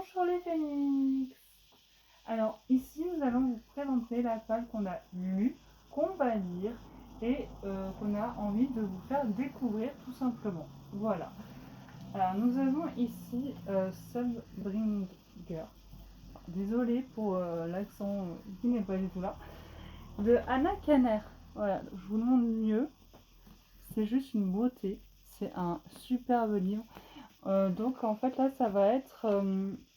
Bonjour les phénix. Alors ici nous allons vous présenter la page qu'on a lue, qu'on va lire et qu'on a envie de vous faire découvrir tout simplement. Voilà. Alors nous avons ici Subbringer. Désolée pour l'accent qui n'est pas du tout là. De Anna Kanner. Voilà, je vous le montre mieux. C'est juste une beauté. C'est un superbe livre. Donc en fait là ça va être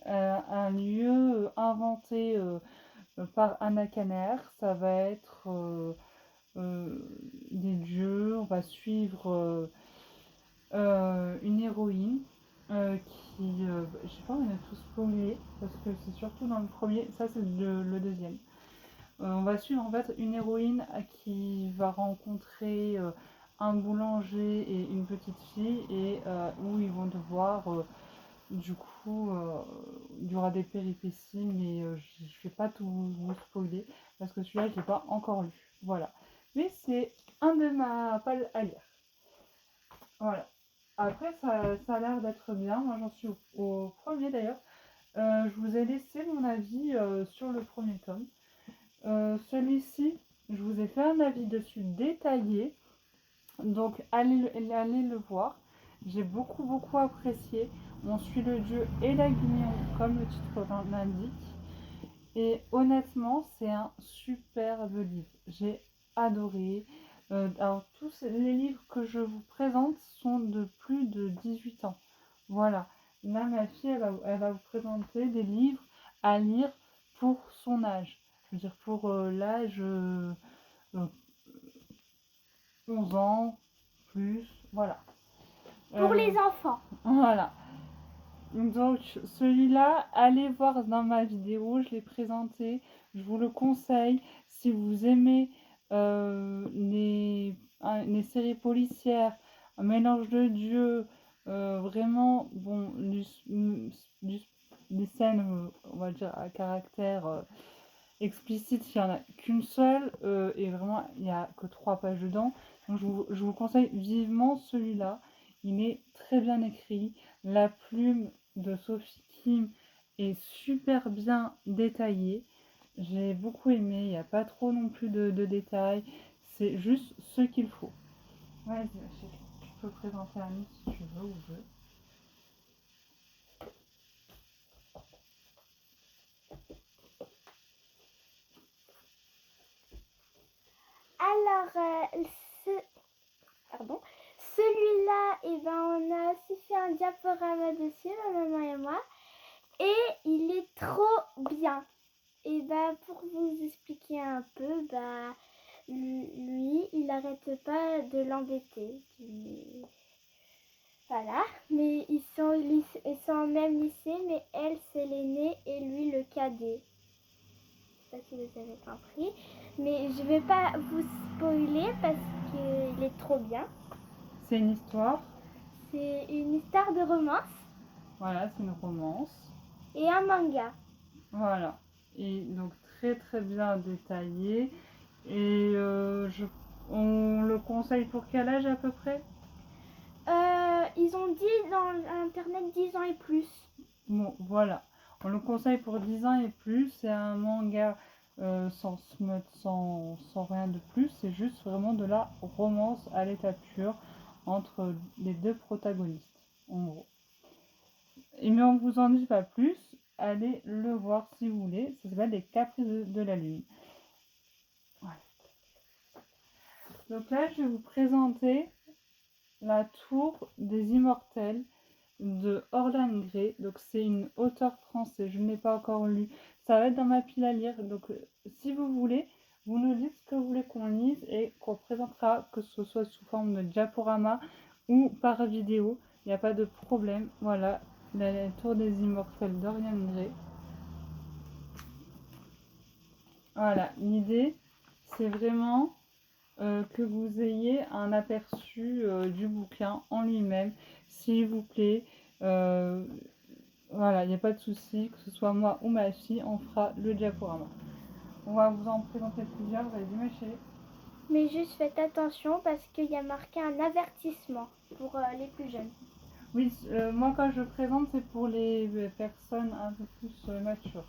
un lieu inventé par Anna Kanner. Ça va être des dieux. On va suivre une héroïne je sais pas, on a tous spoilé parce que c'est surtout dans le premier. Ça c'est le deuxième. On va suivre en fait une héroïne qui va rencontrer un boulanger et une petite fille et où ils vont devoir du coup il y aura des péripéties mais je ne vais pas tout vous spoiler parce que celui-là je l'ai pas encore lu. Voilà. Mais c'est un de ma palle à lire. Voilà. Après ça a l'air d'être bien. Moi j'en suis au premier d'ailleurs. Je vous ai laissé mon avis sur le premier tome. Celui-ci, je vous ai fait un avis dessus détaillé, donc allez le voir. J'ai beaucoup apprécié. On suit le dieu et la guignon comme le titre l'indique. Et honnêtement, c'est un superbe livre. J'ai adoré. Alors tous les livres que je vous présente sont de plus de 18 ans. Voilà. Là, ma fille, elle va vous présenter des livres à lire pour son âge. Je veux dire, pour l'âge 11 ans, plus, voilà. Pour les enfants. Voilà. Donc, celui-là, allez voir dans ma vidéo, je l'ai présenté. Je vous le conseille. Si vous aimez les séries policières, un mélange de dieux, vraiment, bon, des scènes, on va dire, à caractère explicite, il n'y en a qu'une seule et vraiment il n'y a que 3 pages dedans. Donc je vous conseille vivement celui-là. Il est très bien écrit. La plume de Sophie Kim est super bien détaillée. J'ai beaucoup aimé. Il n'y a pas trop non plus de détails. C'est juste ce qu'il faut. Vas-y, tu peux présenter un livre si tu veux ou deux. Alors, pardon. Celui-là, on a aussi fait un diaporama dessus, ma maman et moi. Et il est trop bien. Et pour vous expliquer un peu, lui, il n'arrête pas de l'embêter. Voilà. Mais ils sont au même lycée, mais elle, c'est l'aînée et lui, le cadet. Je sais pas si vous avez compris. Mais je vais pas vous spoiler parce qu'il est trop bien. C'est une histoire. C'est une histoire de romance. Voilà, c'est une romance. Et un manga. Voilà. Et donc très bien détaillé. Et on le conseille pour quel âge à peu près? Ils ont dit dans internet 10 ans et plus. Bon, voilà. On le conseille pour 10 ans et plus. C'est un manga sans smut, sans rien de plus. C'est juste vraiment de la romance à l'état pur entre les deux protagonistes, en gros. Mais on ne vous en dit pas plus. Allez le voir si vous voulez. Ça s'appelle Les Caprices de la Lune. Voilà. Donc là, je vais vous présenter La Tour des Immortels de Orlan Grey. Donc c'est une auteure française, je ne l'ai pas encore lu. Ça va être dans ma pile à lire. Donc si vous voulez, vous nous dites ce que vous voulez qu'on lise et qu'on présentera, que ce soit sous forme de diaporama ou par vidéo. Il n'y a pas de problème. Voilà, la Tour des Immortels d'Orlan Grey. Voilà, l'idée c'est vraiment que vous ayez un aperçu du bouquin en lui-même, s'il vous plaît. Voilà, il n'y a pas de souci, que ce soit moi ou ma fille, on fera le diaporama. On va vous en présenter plusieurs, vas-y ma chérie. Mais juste faites attention parce qu'il y a marqué un avertissement pour les plus jeunes. Oui, moi quand je présente, c'est pour les personnes un peu plus matures,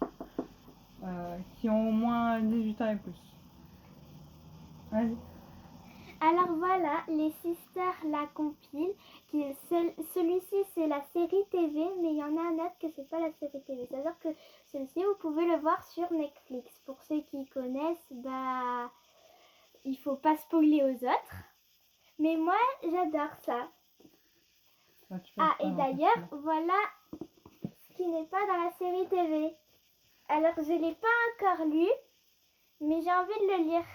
qui ont au moins 18 ans et plus. Vas-y. Alors voilà, les Sisters la compile. Celui-ci c'est la série TV, mais il y en a un autre que c'est pas la série TV. C'est-à-dire que celui-ci vous pouvez le voir sur Netflix. Pour ceux qui connaissent, bah il faut pas spoiler aux autres. Mais moi j'adore ça. Bah, tu peux le Ah et présenter d'ailleurs celui-là. voilà ce qui n'est pas dans la série TV. Alors je l'ai pas encore lu, mais j'ai envie de le lire.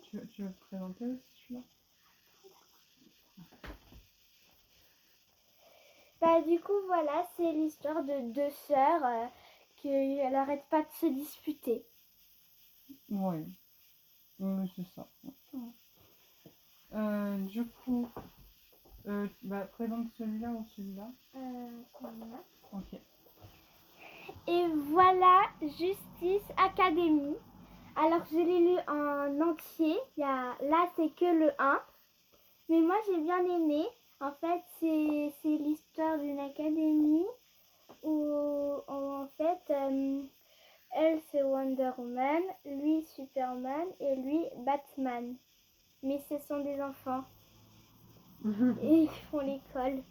Tu veux le présenter aussi celui-là? Bah du coup voilà, c'est l'histoire de deux sœurs qui n'arrêtent pas de se disputer. Oui, oui, c'est ça. Ouais. Du coup, bah, présente celui-là ou celui-là. Voilà. Ok. Et voilà, Justice Academy. Alors je l'ai lu en entier. Là c'est que le 1. Mais moi j'ai bien aimé. En fait c'est l'histoire d'une académie où en fait elle c'est Wonder Woman, lui Superman et lui Batman. Mais ce sont des enfants et ils font l'école.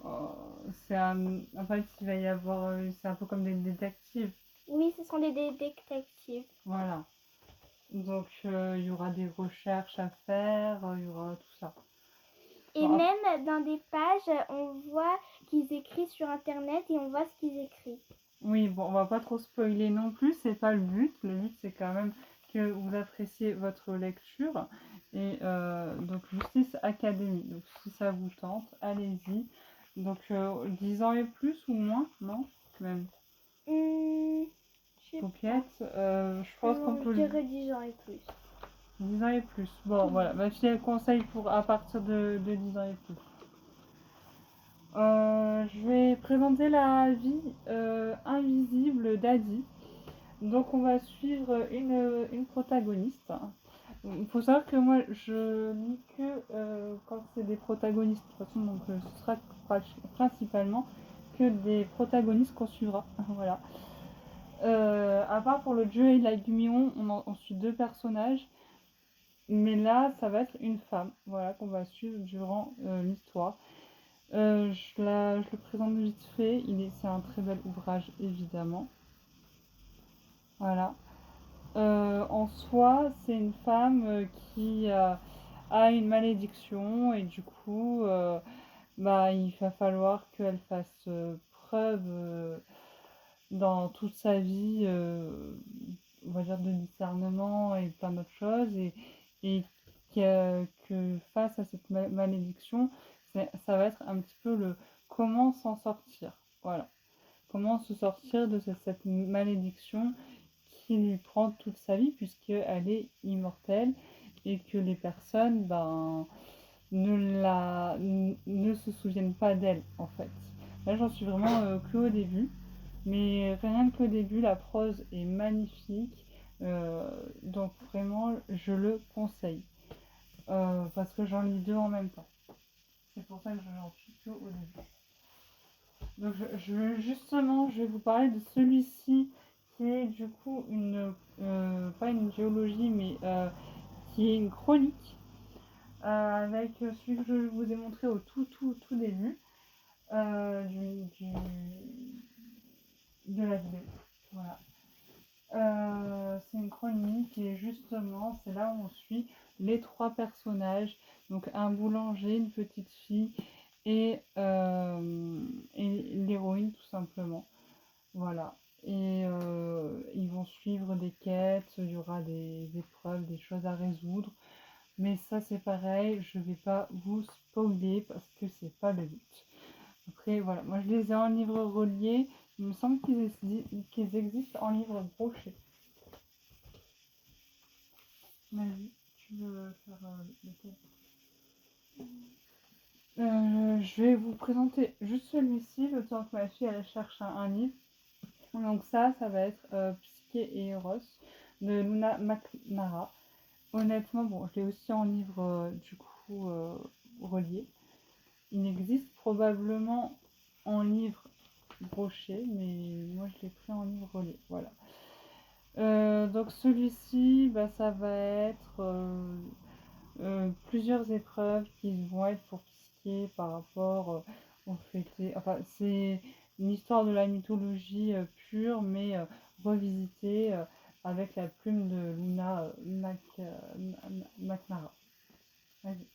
Oh, en fait, il va y avoir, c'est un peu comme des détectives. Oui, ce sont des détectives. Voilà. Donc, il y aura des recherches à faire, il y aura tout ça. Et Bon, même dans des pages, on voit qu'ils écrivent sur internet et on voit ce qu'ils écrivent. oui, bon, on va pas trop spoiler non plus, c'est pas le but. Le but, c'est quand même que vous appréciez votre lecture. Et donc, Justice Academy. Donc, si ça vous tente, allez-y. Donc, 10 ans et plus ou moins, non? Même. Je sais pas. Paupiette, je pense qu'on Je peut le dirais 10 ans et plus. 10 ans et plus. Bon, voilà. Bah, je les conseille pour à partir de 10 ans et plus. Je vais présenter la vie invisible d'Adi. Donc, on va suivre une protagoniste. Il faut savoir que moi, je lis que quand c'est des protagonistes. De toute façon, donc, ce sera principalement que des protagonistes qu'on suivra. Voilà. À part pour le jeu et la Gumion, on suit deux personnages. Mais là, ça va être une femme, voilà, qu'on va suivre durant l'histoire. Je le présente vite fait. C'est un très bel ouvrage, évidemment. Voilà. En soi, c'est une femme qui a une malédiction et du coup, bah, il va falloir qu'elle fasse preuve dans toute sa vie, on va dire, de discernement et plein d'autres choses. Et que face à cette malédiction, ça va être un petit peu le comment s'en sortir. Voilà. Comment se sortir de cette malédiction qui lui prend toute sa vie puisqu'elle est immortelle et que les personnes ne se souviennent pas d'elle en fait. Là j'en suis vraiment que au début, mais rien qu'au début la prose est magnifique, donc vraiment je le conseille parce que j'en lis deux en même temps. C'est pour ça que j'en suis que au début. Donc je vais vous parler de celui-ci qui est du coup pas une géologie mais qui est une chronique avec celui que je vous ai montré au tout début de la vidéo. Voilà. C'est une chronique et justement c'est là où on suit les trois personnages, donc un boulanger, une petite fille et l'héroïne tout simplement. Voilà. Et ils vont suivre des quêtes, il y aura des épreuves, des choses à résoudre. Mais ça c'est pareil, je vais pas vous spoiler parce que c'est pas le but. Après voilà, moi je les ai en livre relié, il me semble qu'ils existent en livre broché. Vas-y, tu veux faire lequel? Je vais vous présenter juste celui-ci, le temps que ma fille elle cherche un livre. Donc ça va être Psyché et Eros de Luna McNara. Honnêtement, bon, je l'ai aussi en livre du coup relié. il existe probablement en livre broché, mais moi je l'ai pris en livre relié. Voilà. Donc celui-ci, bah, ça va être plusieurs épreuves qui vont être pour tout ce qui est par rapport au fêté. Enfin, c'est une histoire de la mythologie pure, mais revisitée avec la plume de Luna McNamara. Vas-y.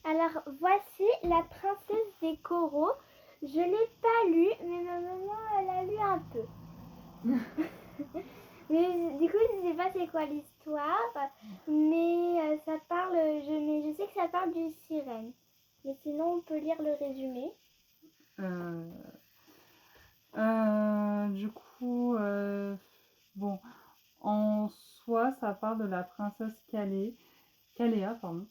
Alors, voici La princesse des coraux. Je l'ai pas lu, mais ma maman, elle a lu un peu. Mais du coup, je sais pas c'est quoi l'histoire, mais ça parle, mais je sais que ça parle d'une sirène. Mais sinon, on peut lire le résumé. Du coup, bon, en soi, ça parle de la princesse Caléa, pardon,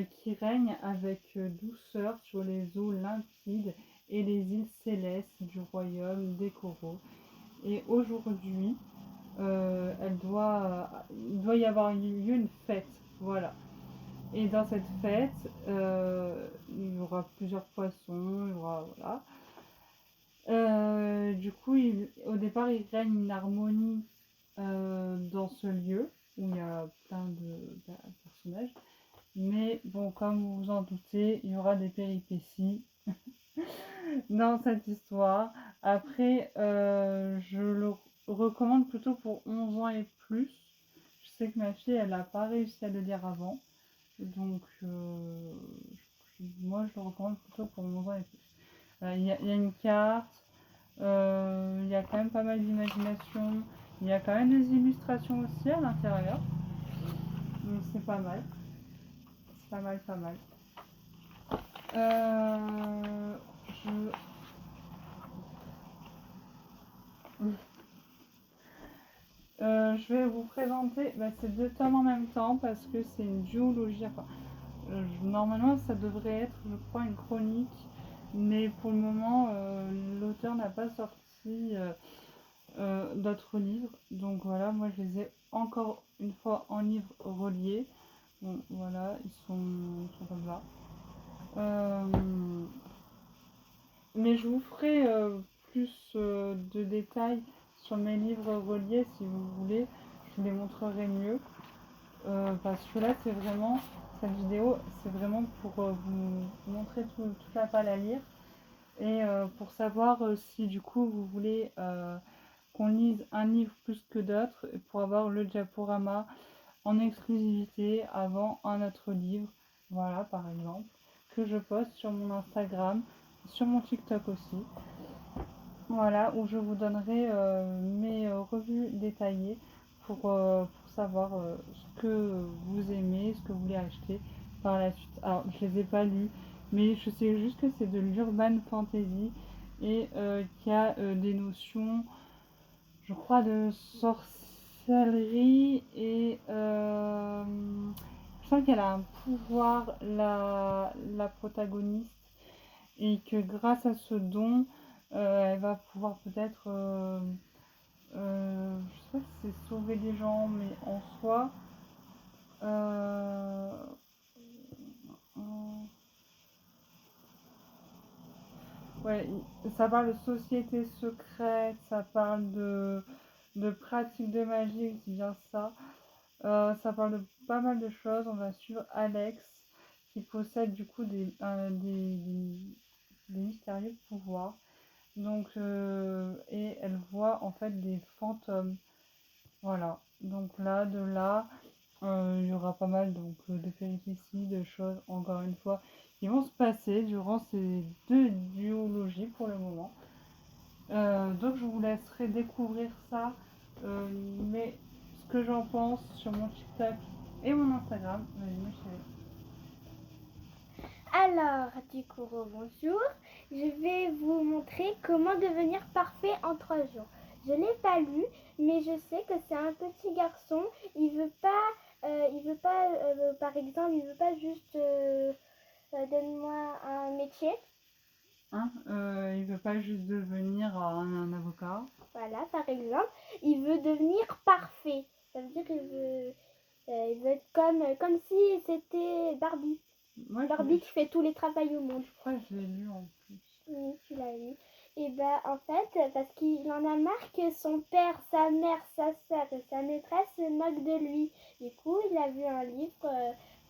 qui règne avec douceur sur les eaux limpides et les îles célestes du royaume des coraux. Et aujourd'hui, il doit y avoir lieu une fête, voilà. Et dans cette fête, il y aura plusieurs poissons, il y aura, voilà. Du coup, au départ, il règne une harmonie dans ce lieu où il y a plein de personnages. Mais bon, comme vous vous en doutez, il y aura des péripéties dans cette histoire. Après, je le recommande plutôt pour 11 ans et plus. Je sais que ma fille, elle n'a pas réussi à le lire avant. Donc, moi, je le recommande plutôt pour 11 ans et plus. Il y a une carte. Il y a quand même pas mal d'imagination. Il y a quand même des illustrations aussi à l'intérieur. Donc c'est pas mal. C'est pas mal, pas mal. Je... je vais vous présenter ces deux tomes en même temps parce que c'est une duologie. Enfin, normalement, ça devrait être, je crois, une chronique. Mais pour le moment, l'auteur n'a pas sorti d'autres livres. Donc voilà, moi je les ai encore une fois en livre relié. Bon, voilà, ils sont comme ça. Mais je vous ferai plus de détails sur mes livres reliés si vous voulez. Je vous les montrerai mieux. Parce que là, c'est vraiment, cette vidéo, c'est vraiment pour vous montrer toute la palle à lire. Et pour savoir si du coup vous voulez qu'on lise un livre plus que d'autres pour avoir le diaporama en exclusivité avant un autre livre, voilà par exemple, que je poste sur mon Instagram, sur mon TikTok aussi, voilà, où je vous donnerai mes revues détaillées pour savoir ce que vous aimez, ce que vous voulez acheter par la suite. Alors, je les ai pas lus, mais je sais juste que c'est de l'urban fantasy et qu'il y a des notions, je crois, de sorcellerie et je sens qu'elle a un pouvoir, la protagoniste, et que grâce à ce don, elle va pouvoir peut-être, je sais pas si c'est sauver des gens, mais en soi, euh, ouais, ça parle de société secrète, ça parle de pratiques de magie, c'est bien ça. Ça parle de pas mal de choses. On va suivre Alex qui possède du coup des mystérieux pouvoirs. Donc, et elle voit en fait des fantômes. Voilà. Donc là, de là, il y aura pas mal donc, de péripéties, de choses, encore une fois, qui vont se passer durant ces deux duologies pour le moment. Donc je vous laisserai découvrir ça, mais ce que j'en pense sur mon TikTok et mon Instagram. Vas-y, ma chérie. Alors, du coup, bonjour. Je vais vous montrer comment devenir parfait en 3 jours. Je l'ai pas lu, mais je sais que c'est un petit garçon. Il veut pas, par exemple, il veut pas juste donne-moi un métier. Hein, il veut pas juste devenir un avocat. Voilà, par exemple, il veut devenir parfait. Ça veut dire qu'il veut être comme si c'était Barbie. Moi, Barbie qui fait tous les travaux au monde. je crois que je l'ai lu en plus. Oui, tu l'as lu. Et ben en fait, parce qu'il en a marre que son père, sa mère, sa sœur et sa maîtresse se moquent de lui. Du coup, il a vu un livre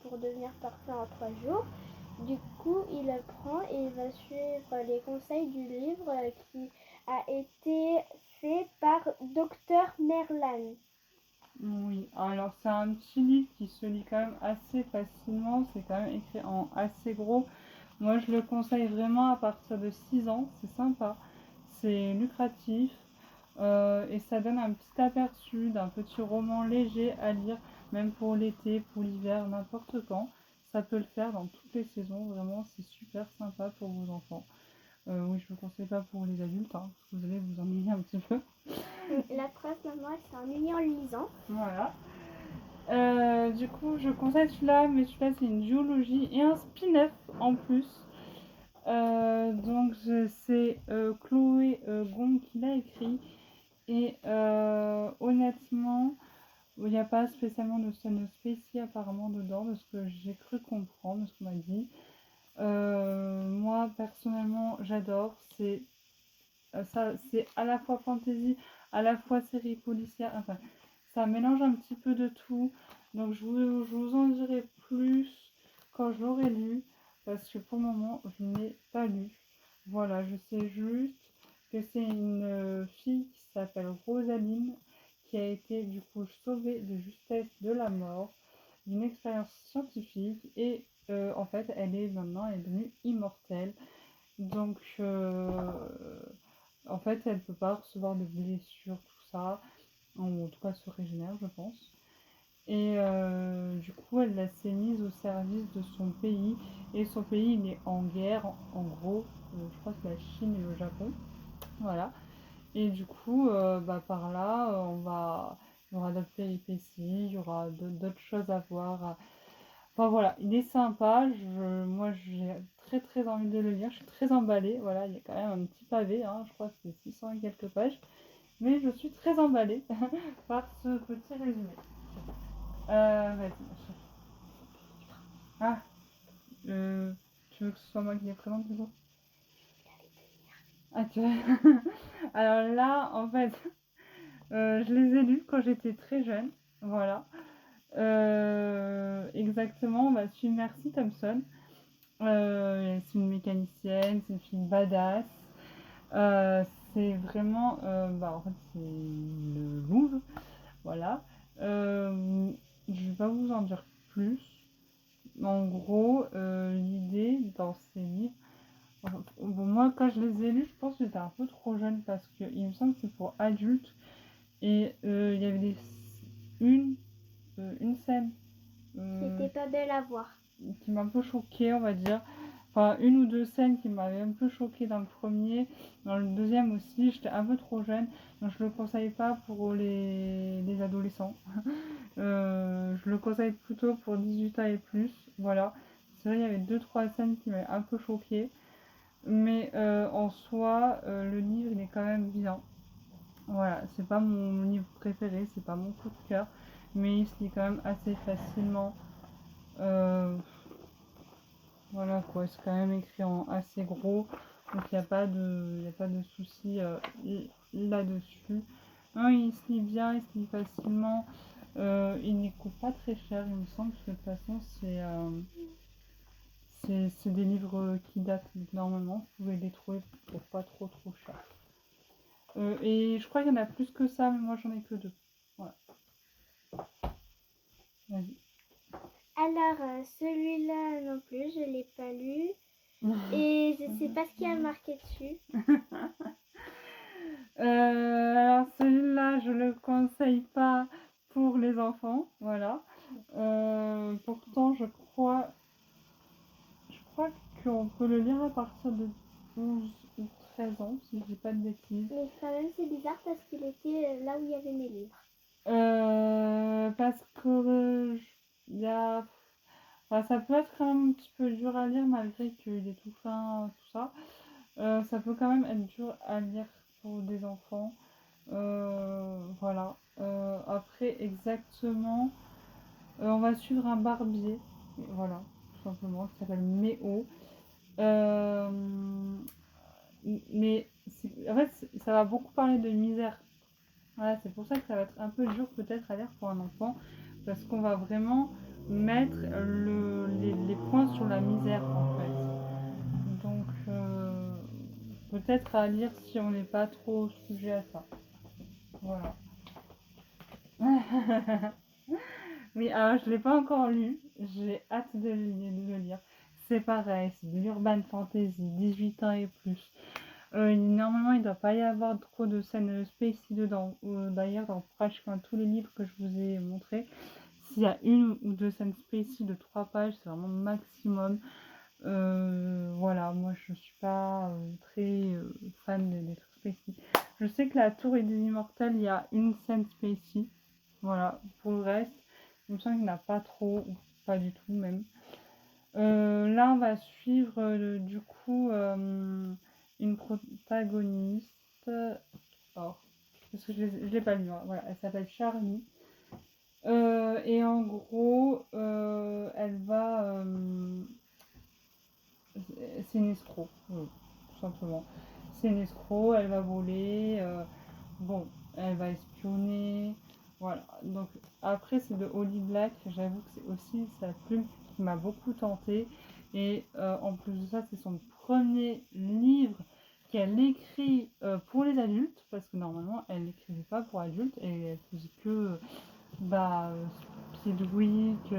pour devenir parfait en 3 jours. Du coup, il le prend et il va suivre les conseils du livre qui a été fait par Dr Merlin. Oui, alors c'est un petit livre qui se lit quand même assez facilement, c'est quand même écrit en assez gros. Moi je le conseille vraiment à partir de 6 ans, c'est sympa, c'est lucratif et ça donne un petit aperçu d'un petit roman léger à lire, même pour l'été, pour l'hiver, n'importe quand. Ça peut le faire dans toutes les saisons, vraiment c'est super sympa pour vos enfants. Oui, je ne le conseille pas pour les adultes, hein, parce que vous allez vous ennuyer un petit peu. La preuve, maman, elle s'est ennuyée en le lisant. Voilà. Du coup, je conseille celui-là, mais celui-là, c'est une duologie et un spin-off en plus. Donc, c'est Chloé Gong qui l'a écrit. Et honnêtement, il n'y a pas spécialement de scène spéciale apparemment dedans, de ce que j'ai cru comprendre, de ce qu'on m'a dit. Moi, personnellement, j'adore. C'est à la fois fantasy, à la fois série policière. Enfin, ça mélange un petit peu de tout. Donc je vous en dirai plus quand je l'aurai lu. Parce que pour le moment, je n'ai pas lu. Voilà, je sais juste que c'est une fille qui s'appelle Rosaline qui a été du coup sauvée de justesse de la mort d'une expérience scientifique et en fait elle est devenue immortelle. Donc en fait elle peut pas recevoir de blessures, tout ça, ou en tout cas se régénère je pense. Et du coup, elle s'est mise au service de son pays. Et son pays, il est en guerre, en gros. Je crois que c'est la Chine et le Japon. Voilà. Et du coup, par là, il y aura d'autres péripéties, il y aura d'autres choses à voir. Enfin voilà, il est sympa. Moi, j'ai très très envie de le lire. Je suis très emballée. Voilà, il y a quand même un petit pavé. Hein, je crois que c'est 600 et quelques pages. Mais je suis très emballée par ce petit résumé. Vas-y, ma chérie. Ah, tu veux que ce soit moi qui les présente du coup? Ah, tu veux. Alors là, en fait, je les ai lus quand j'étais très jeune. Voilà. Exactement, on va suivre Mercy Thompson. C'est une mécanicienne, c'est une fille badass. C'est vraiment, en fait, c'est le Louvre. Voilà. Je vais pas vous en dire plus. En gros, l'idée dans ces livres, bon, moi quand je les ai lus, je pense que j'étais un peu trop jeune parce qu'il me semble que c'est pour adultes et il y avait une, une scène Qui était pas belle à voir. qui m'a un peu choquée, on va dire. Enfin, une ou deux scènes qui m'avaient un peu choquée dans le premier. Dans le deuxième aussi, j'étais un peu trop jeune. Donc je le conseille pas pour les adolescents. Je le conseille plutôt pour 18 ans et plus. Voilà. C'est vrai, il y avait deux trois scènes qui m'avaient un peu choquée. Mais en soi, le livre, il est quand même bien. Voilà, c'est pas mon livre préféré, c'est pas mon coup de cœur. Mais il se lit quand même assez facilement. Euh, voilà quoi, c'est quand même écrit en assez gros, donc il y a pas de souci là-dessus. Non, il se lit bien, il se lit facilement. Il ne coûte pas très cher, il me semble, parce que de toute façon, c'est des livres qui datent. Donc normalement, vous pouvez les trouver pour pas trop trop cher. Et je crois qu'il y en a plus que ça, mais moi j'en ai que deux. Voilà. Vas-y. Alors, celui-là non plus, je l'ai pas lu. Et je sais pas ce qu'il y a marqué dessus. Alors celui-là, je le conseille pas pour les enfants, voilà. Pourtant, je crois qu'on peut le lire à partir de 12 ou 13 ans, si je dis pas de bêtises. Mais quand même, c'est bizarre parce qu'il était là où il y avait mes livres. Parce que il y a, enfin, ça peut être quand même un petit peu dur à lire malgré qu'il est tout fin, tout ça. Ça peut quand même être dur à lire pour des enfants. Voilà. Après, exactement, on va suivre un barbier. Voilà, tout tout simplement, qui s'appelle Méo. Euh, mais en fait, ça va beaucoup parler de misère. Voilà, c'est pour ça que ça va être un peu dur peut-être à lire pour un enfant, parce qu'on va vraiment mettre les points sur la misère en fait. Donc peut-être à lire si on n'est pas trop sujet à ça. Voilà. Oui, alors je ne l'ai pas encore lu, j'ai hâte de le lire. C'est pareil, c'est de l'urban fantasy, 18 ans et plus. Normalement, il ne doit pas y avoir trop de scènes spacey dedans. D'ailleurs, dans pratiquement tous les livres que je vous ai montrés, s'il y a une ou deux scènes spacey de 3 pages, c'est vraiment maximum. Voilà, moi je suis pas très fan des trucs spacey. Je sais que la Tour et des Immortels, il y a une scène spacey. Voilà, pour le reste, il me semble qu'il n'y en a pas trop, ou pas du tout même. Là, on va suivre du coup une protagoniste. Oh, parce que je ne l'ai pas lu. Hein. Voilà, elle s'appelle Charlie. Et en gros, elle va. C'est une escroc, oui, tout simplement. C'est une escroc, elle va voler. Bon, elle va espionner. Voilà. Donc, après, c'est de Holly Black. J'avoue que c'est aussi sa plume qui m'a beaucoup tentée. Et en plus de ça, c'est son premier livre qu'elle écrit pour les adultes. Parce que normalement, elle n'écrivait pas pour adultes. Et elle faisait que bah, Piedwick,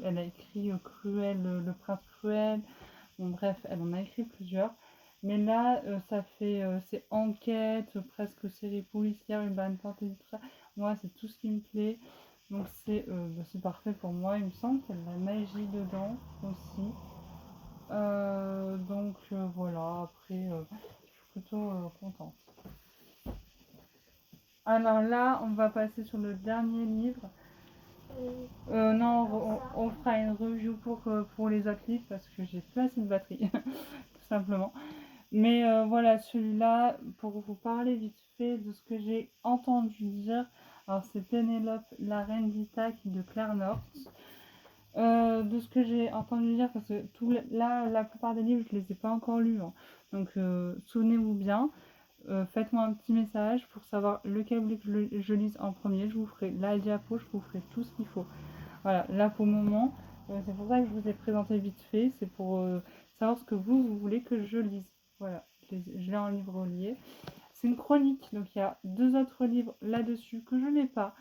elle a écrit Cruel, le prince cruel. Bon, bref, elle en a écrit plusieurs. Mais là, ça fait c'est enquête, presque série policière, urban fantasy, tout ça. Moi, c'est tout ce qui me plaît. Donc, c'est parfait pour moi. Il me semble qu'il y a de la magie dedans aussi. Donc, voilà. Après, je suis plutôt contente. Alors là, on va passer sur le dernier livre. Non, on fera une review pour les autres livres parce que j'ai plus assez de batterie, tout simplement. Mais voilà, celui-là, pour vous parler vite fait de ce que j'ai entendu dire, alors c'est Pénélope, la reine d'Ithaque de Claire North. De ce que j'ai entendu dire, parce que là, la plupart des livres, je les ai pas encore lus. Hein. Donc, souvenez-vous bien. Faites-moi un petit message pour savoir lequel vous voulez que je lise en premier. Je vous ferai la diapo, je vous ferai tout ce qu'il faut. Voilà, là pour le moment, c'est pour ça que je vous ai présenté vite fait. C'est pour savoir ce que vous voulez que je lise. Voilà, je l'ai en livre lié. C'est une chronique, donc il y a 2 autres livres là-dessus que je n'ai pas.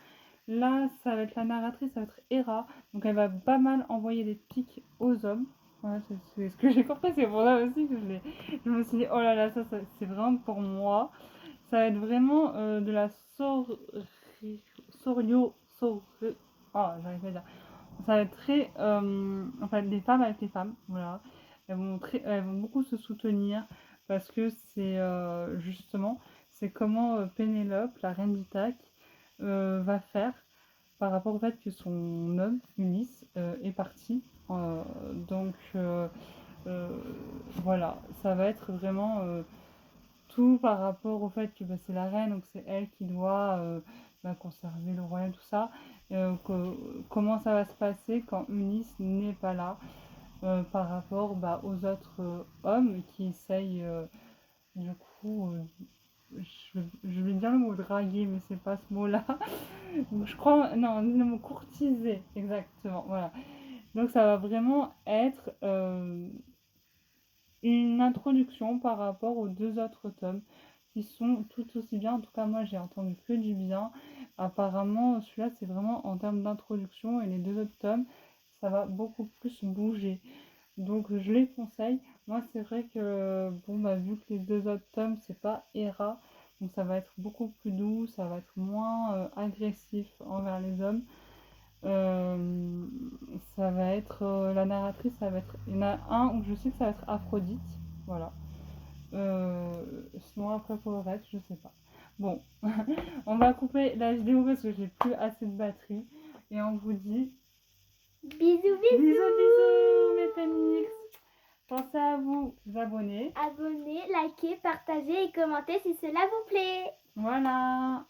Là, ça va être la narratrice, ça va être Hera. Donc elle va pas mal envoyer des pics aux hommes. Voilà, c'est ce que j'ai compris, c'est pour ça aussi que je me suis dit, oh là là, ça c'est vraiment pour moi. Ça va être vraiment de la oh, j'arrive pas à dire. Ça va être très, enfin, des femmes avec les femmes, voilà. Elles vont beaucoup se soutenir parce que c'est justement, c'est comment Pénélope, la reine d'Ithaque, va faire par rapport au fait que son homme, Ulysse, est parti. Donc euh, voilà, ça va être vraiment tout par rapport au fait que bah, c'est la reine, donc c'est elle qui doit conserver le royaume, tout ça. Comment ça va se passer quand Ulysse n'est pas là par rapport aux autres hommes qui essayent du coup je vais dire le mot draguer, mais c'est pas ce mot-là. Je crois, non, le mot courtiser, exactement, voilà. Donc ça va vraiment être une introduction par rapport aux 2 autres tomes qui sont tout aussi bien. En tout cas, moi j'ai entendu que du bien. Apparemment, celui-là c'est vraiment en termes d'introduction et les 2 autres tomes, ça va beaucoup plus bouger. Donc je les conseille. Moi c'est vrai que bon bah vu que les 2 autres tomes c'est pas Hera, donc ça va être beaucoup plus doux, ça va être moins agressif envers les hommes. Euh, Ça va être la narratrice, ça va être. Il y en a un où je sais que ça va être Aphrodite, voilà. Sinon après pour le reste, je sais pas. Bon, on va couper la vidéo parce que j'ai plus assez de batterie et on vous dit Bisous, bisous. bisous bisous mes phénix. Pensez à vous abonner. Abonnez, likez, partagez et commentez si cela vous plaît. Voilà.